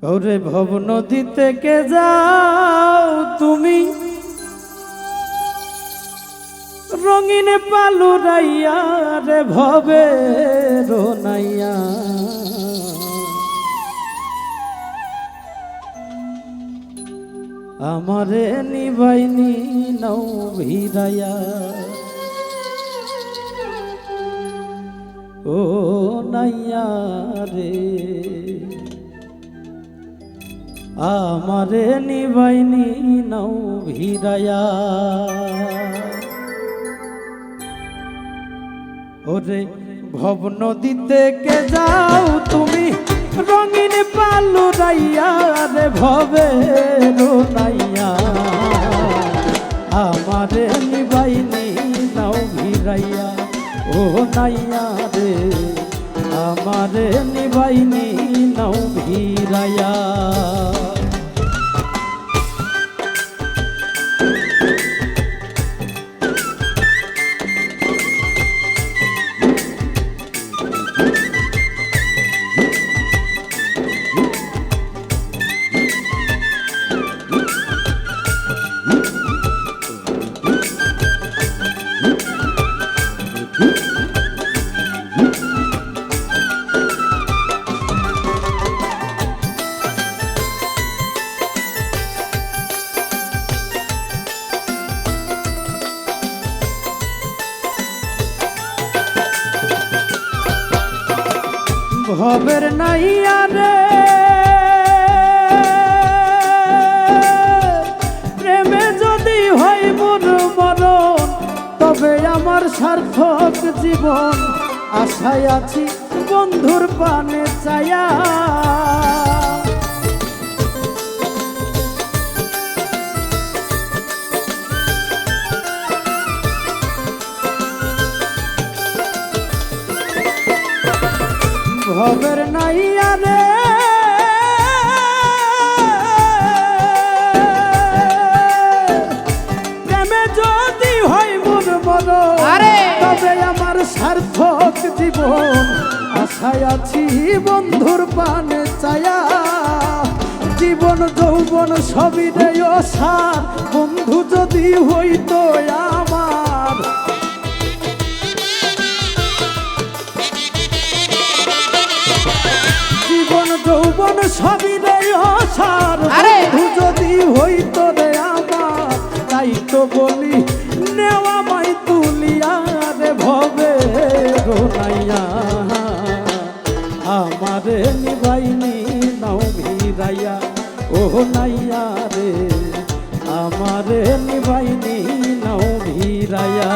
ওরে ভব নদী থেকে যাও তুমি রঙিন পালুরাইয়া রে ভবে রোনাইয়া আমারে নিবাইনি নৌ ভিড়াইয়া ও নাইয়া রে আমারে নিবাইনি নৌ ভিড়াইয়া ওরে ভব নদী থেকে যাও তুমি রঙিন পালুরাইয়া রে ভবে রোনাইয়া আমারে নিবাইনি নৌ ভিড়াইয়া ও নাইয়া রে আমারে নিবাইনি নৌ ভিড়াইয়া ভবের নাইয়া রে প্রেমে যদি হয় মোর মরণ তবে আমার সার্থক জীবন আশায় আছি বন্ধুর পানে চায়া ভবের নাইয়া রে প্রেমে যদি হয় মোর মরণ তবে আমার সার্থক জীবন আশায় আছি বন্ধুর পানে চায়া জীবন যৌবন সবই রে অসার বন্ধু যদি হইতো আমার যৌবন সবই রে অসার বন্ধু যদি হইতো রে আমার তাই তো বলি নেওয়া মাই তুলিয়া রে ভবে রোনাইয়া আমারে নিবাইনি নাও ভিড়াইয়া ও নাইয়া রে আমারে নিবাইনি নাও ভিড়াইয়া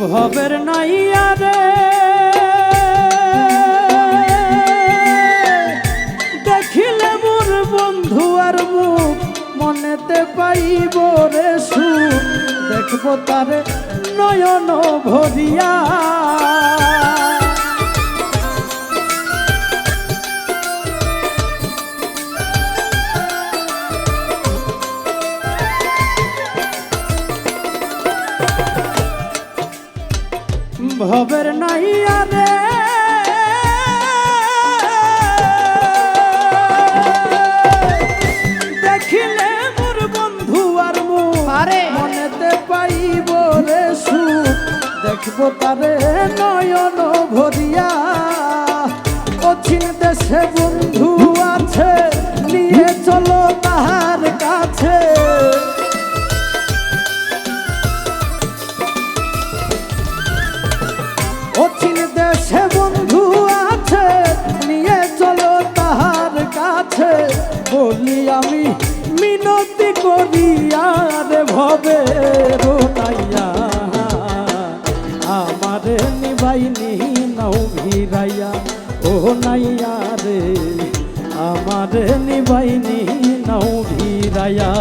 ভবের নাইয়া রে দেখিলে মোর বন্ধু আর মুখ মনেতে পাইব রে সুখ দেখবো তারে নয়ন ভরিয়া ভবের নাইয়া রে দেখিলে মোর বন্ধু আর মুখ মনেতে পাইব রে সুখ রাখবো তারে নয়ন ভরিয়া। অচিন দেশে বন্ধু আছে, নিয়ে চলো তাহার কাছে। অচিন দেশে বন্ধু আছে, নিয়ে চলো তাহার কাছে। বলি আমি মিনতি করি আর ভবে রোনাইয়া, আমারে নিবাইনি নাও ভিড়াইয়া। ও নাইয়া রে আমারে নিবাইনি নাও ভিড়াইয়া।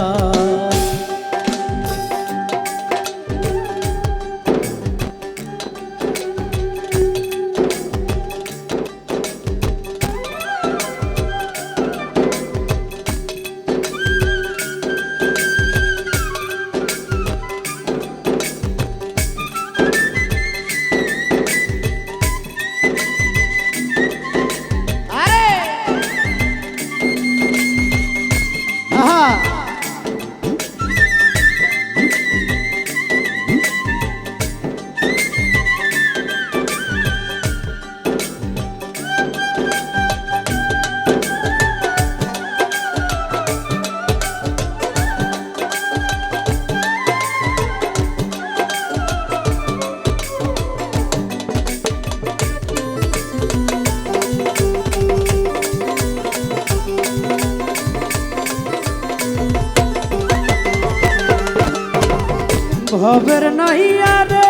ভবের নাইয়া রে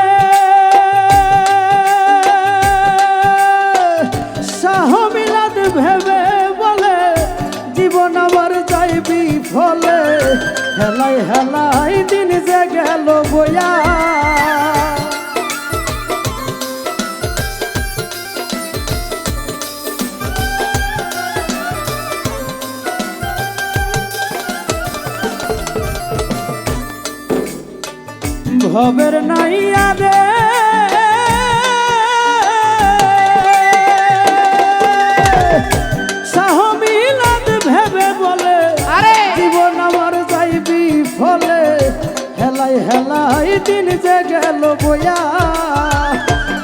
শাহ মিলাদ ভেবে বলে, জীবন আবার যাইবি ফলে। হেলাই হেলাই দিন যে গেল বয়া, ভবের নাইয়া রে শাহ মিলাদ ভেবে বলে, জীবন আমার যাইবি ফলে। হেলাই হেলাই দিন যে গেল বয়া,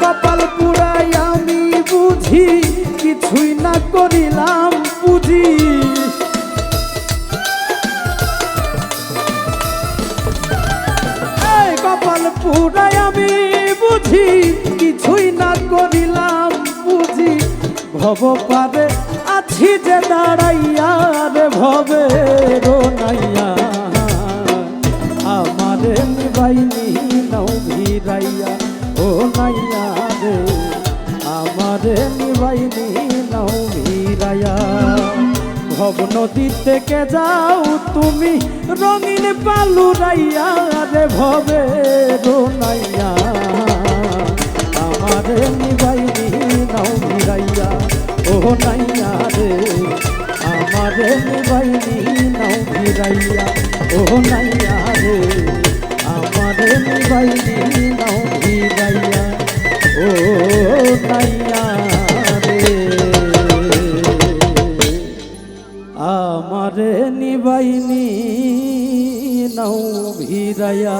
কপাল পুরাই আমি বুঝি কিছুই না করিলাম পুঁজি। কপাল পুরাই আমি বুঝি কিছুই না করিলাম বুঝি। ভব পারে আছি যে দাঁড়াইয়া রে ভবে রোনাইয়া, আমারে নিবাইনি নাও ভিড়াইয়া। ও নাইয়া রে আমারে নিবাইনি নাও ভিড়াইয়া। ভব নদী থেকে যাও তুমি রঙিন পালুরাইয়া রে ভবে রোনাইয়া, আমারে নিবাইনি নাও ভিড়াইয়া। ও নাইয়া রে আমারে নিবাইনি নাও ভিড়াইয়া। ও নাইয়া রে আমারে নিবাইনি নাও ভিড়াইয়া। ও নাইয়া রে আমারে নিবাইনি নাও ভিড়াইয়া।